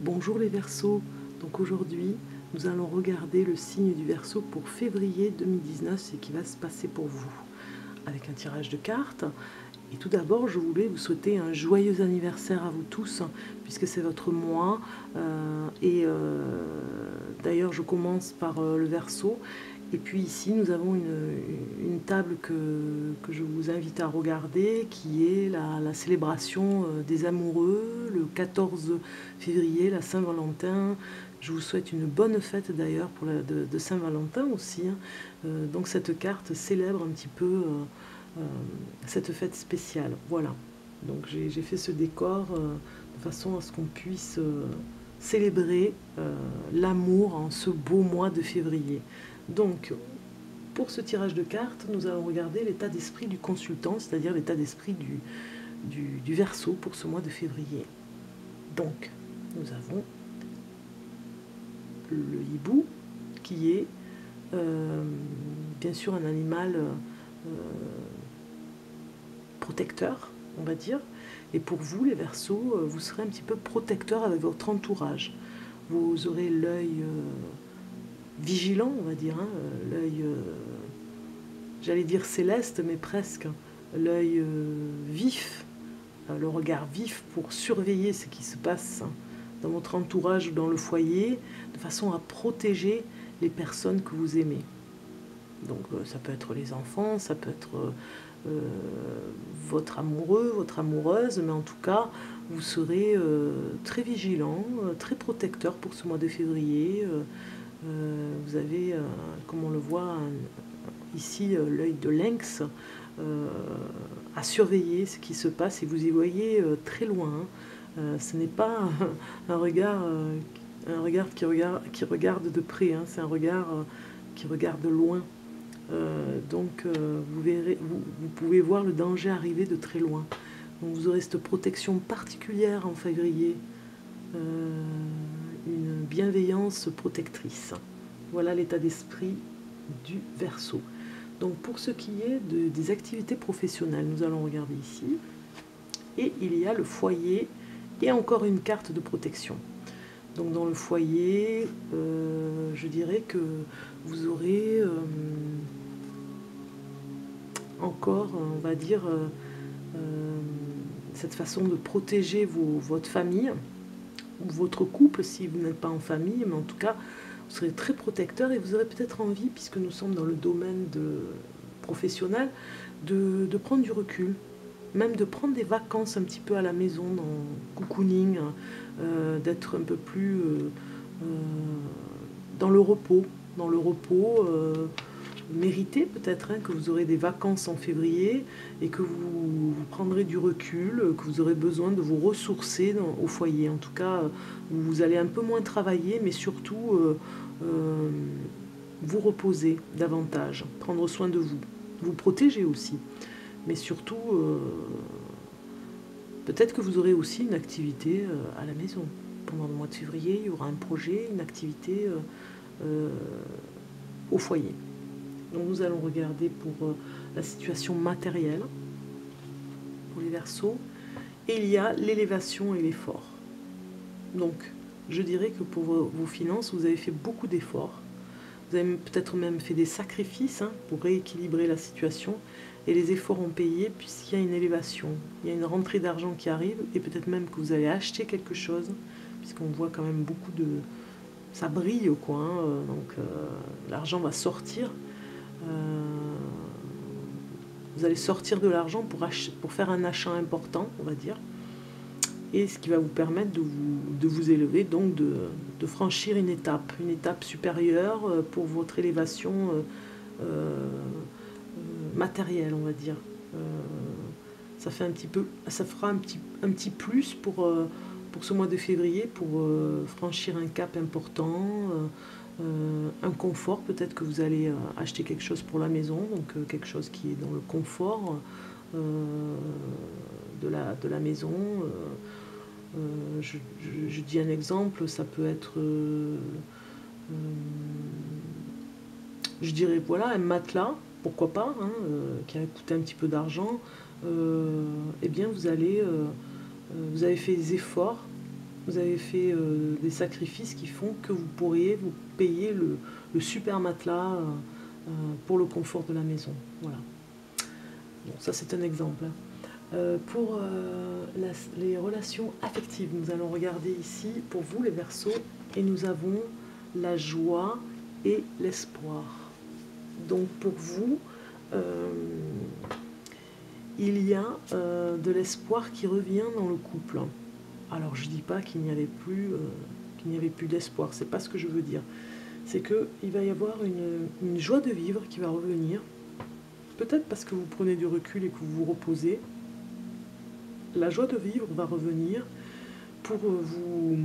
Bonjour les Verseaux, donc aujourd'hui nous allons regarder le signe du Verseau pour février 2019, ce qui va se passer pour vous, avec un tirage de cartes. Et tout d'abord je voulais vous souhaiter un joyeux anniversaire à vous tous, puisque c'est votre mois, d'ailleurs je commence par le Verseau. Et puis ici, nous avons une table que je vous invite à regarder, qui est la célébration des amoureux, le 14 février, la Saint-Valentin. Je vous souhaite une bonne fête d'ailleurs de Saint-Valentin aussi. Donc cette carte célèbre un petit peu cette fête spéciale. Voilà. Donc j'ai fait ce décor de façon à ce qu'on puisse célébrer l'amour en ce beau mois de février. Donc, pour ce tirage de cartes, nous allons regarder l'état d'esprit du consultant, c'est-à-dire l'état d'esprit du Verseau pour ce mois de février. Donc, nous avons le hibou, qui est bien sûr un animal protecteur, on va dire. Et pour vous, les Verseaux, vous serez un petit peu protecteur avec votre entourage. Vous aurez l'œil vigilant, on va dire, hein, l'œil, j'allais dire céleste, mais presque, l'œil vif, le regard vif pour surveiller ce qui se passe dans votre entourage ou dans le foyer, de façon à protéger les personnes que vous aimez. Donc ça peut être les enfants, ça peut être votre amoureux, votre amoureuse, mais en tout cas, vous serez très vigilant, très protecteur pour ce mois de février. Vous avez, comme on le voit ici, l'œil de lynx à surveiller ce qui se passe et vous y voyez très loin. Ce n'est pas un regard qui regarde de près, hein, c'est un regard qui regarde loin. Donc vous pouvez voir le danger arriver de très loin. Donc vous aurez cette protection particulière en février. Une bienveillance protectrice. Voilà l'état d'esprit du Verseau. Donc pour ce qui est des activités professionnelles, nous allons regarder ici. Et il y a le foyer et encore une carte de protection. Donc dans le foyer, je dirais que vous aurez encore, on va dire, cette façon de protéger votre famille, ou votre couple si vous n'êtes pas en famille, mais en tout cas vous serez très protecteur et vous aurez peut-être envie, puisque nous sommes dans le domaine professionnel, de prendre du recul, même de prendre des vacances un petit peu à la maison, dans cocooning, d'être un peu plus dans le repos, mérité peut-être, hein, que vous aurez des vacances en février et que vous prendrez du recul, que vous aurez besoin de vous ressourcer au foyer. En tout cas, vous allez un peu moins travailler, mais surtout vous reposer davantage, prendre soin de vous, vous protéger aussi. Mais surtout, peut-être que vous aurez aussi une activité à la maison. Pendant le mois de février, il y aura un projet, une activité au foyer. Donc nous allons regarder pour la situation matérielle, pour les Verseaux. Et il y a l'élévation et l'effort. Donc je dirais que pour vos finances, vous avez fait beaucoup d'efforts. Vous avez peut-être même fait des sacrifices pour rééquilibrer la situation. Et les efforts ont payé puisqu'il y a une élévation. Il y a une rentrée d'argent qui arrive et peut-être même que vous allez acheter quelque chose, puisqu'on voit quand même beaucoup de... Ça brille quoi, hein, donc l'argent va sortir. Vous allez sortir de l'argent pour faire un achat important, on va dire, et ce qui va vous permettre de vous élever, donc de franchir une étape supérieure pour votre élévation matérielle, on va dire. Ça fera un petit plus pour ce mois de février, pour franchir un cap important, un confort, peut-être que vous allez acheter quelque chose pour la maison, donc quelque chose qui est dans le confort de la maison. Je dis un exemple, ça peut être, je dirais, voilà, un matelas, pourquoi pas, hein, qui a coûté un petit peu d'argent. Eh bien vous avez fait des efforts Vous avez fait des sacrifices qui font que vous pourriez vous payer le super matelas pour le confort de la maison. Voilà. Bon, ça c'est un exemple. Pour les relations affectives, nous allons regarder ici pour vous les Verseaux et nous avons la joie et l'espoir. Donc pour vous, il y a de l'espoir qui revient dans le couple. Alors je ne dis pas qu'il n'y avait plus d'espoir, c'est pas ce que je veux dire. C'est qu'il va y avoir une joie de vivre qui va revenir, peut-être parce que vous prenez du recul et que vous vous reposez. La joie de vivre va revenir pour vous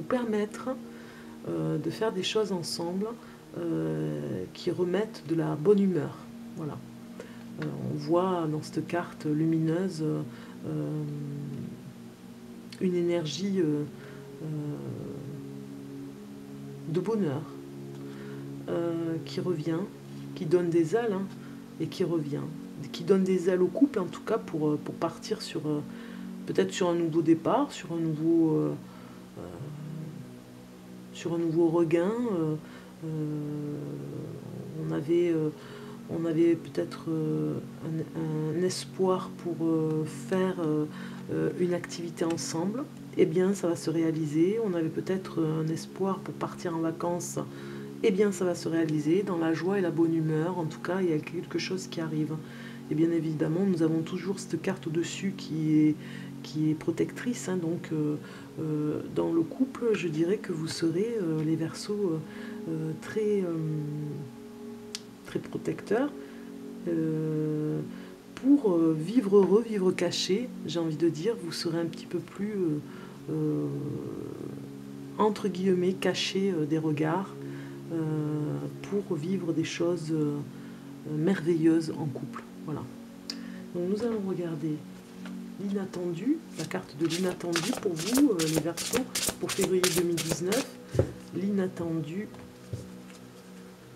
permettre de faire des choses ensemble qui remettent de la bonne humeur. Voilà. On voit dans cette carte lumineuse une énergie de bonheur qui revient, qui donne des ailes et qui revient, qui donne des ailes au couple en tout cas pour partir sur peut-être sur un nouveau départ, sur un nouveau regain. On avait peut-être un espoir pour faire une activité ensemble. Eh bien, ça va se réaliser. On avait peut-être un espoir pour partir en vacances. Eh bien, ça va se réaliser dans la joie et la bonne humeur. En tout cas, il y a quelque chose qui arrive. Et bien évidemment, nous avons toujours cette carte au-dessus qui est protectrice. Donc, dans le couple, je dirais que vous serez, les Verseaux, très protecteurs. Pour vivre heureux, vivre caché, j'ai envie de dire, vous serez un petit peu plus, entre guillemets, caché des regards, pour vivre des choses merveilleuses en couple. Voilà. Donc nous allons regarder l'inattendu, la carte de l'inattendu pour vous, les Verseaux, pour février 2019. L'inattendu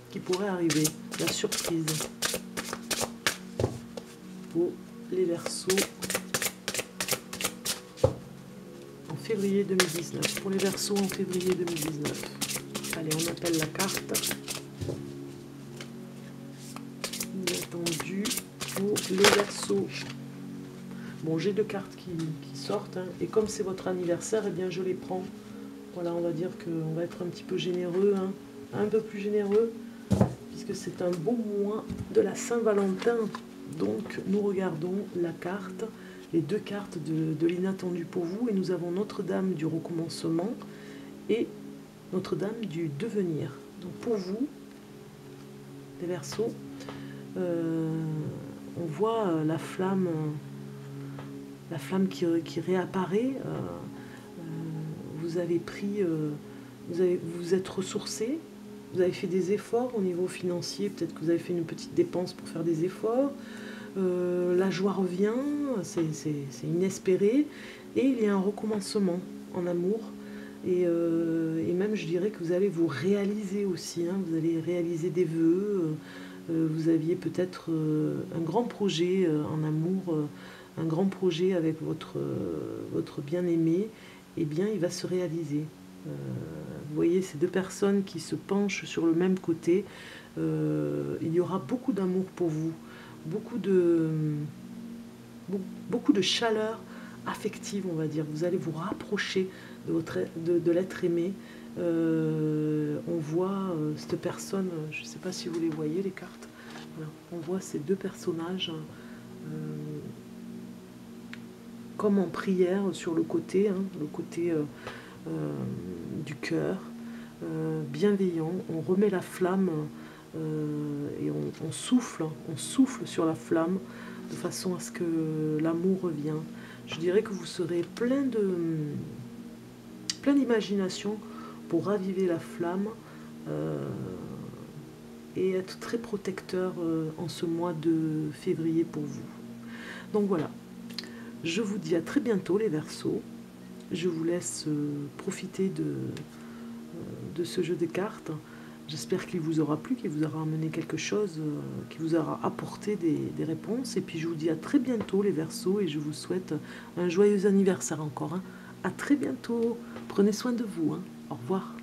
qui pourrait arriver, la surprise pour les Verseaux en février 2019. Pour les Verseaux en février 2019. Allez, on appelle la carte. Inattendu pour les Verseaux. Bon, j'ai deux cartes qui sortent, et comme c'est votre anniversaire, eh bien je les prends. Voilà, on va dire qu'on va être un petit peu généreux, un peu plus généreux, puisque c'est un beau mois de la Saint-Valentin. Donc nous regardons la carte, les deux cartes de l'inattendu pour vous, et nous avons Notre-Dame du recommencement et Notre-Dame du devenir. Donc pour vous, les Verseaux, on voit la flamme qui réapparaît. Vous avez pris, vous êtes ressourcé, vous avez fait des efforts au niveau financier, peut-être que vous avez fait une petite dépense pour faire des efforts. La joie revient, c'est inespéré, et il y a un recommencement en amour. Et même je dirais que vous allez vous réaliser aussi, vous allez réaliser des vœux. Vous aviez peut-être un grand projet en amour, un grand projet avec votre bien-aimé. Eh bien il va se réaliser. Vous voyez ces deux personnes qui se penchent sur le même côté. Il y aura beaucoup d'amour pour vous, beaucoup de chaleur affective, on va dire. Vous allez vous rapprocher de l'être aimé. On voit cette personne, je ne sais pas si vous les voyez, les cartes. Voilà. On voit ces deux personnages comme en prière sur le côté, le côté du cœur, bienveillant. On remet la flamme et on souffle sur la flamme de façon à ce que l'amour revienne. Je dirais que vous serez plein d'imagination pour raviver la flamme et être très protecteur en ce mois de février pour vous. Donc voilà, je vous dis à très bientôt les Verseaux. Je vous laisse profiter de ce jeu de cartes. J'espère qu'il vous aura plu, qu'il vous aura amené quelque chose, qui vous aura apporté des réponses. Et puis je vous dis à très bientôt les Verseaux et je vous souhaite un joyeux anniversaire encore, hein. À très bientôt. Prenez soin de vous, hein. Au revoir.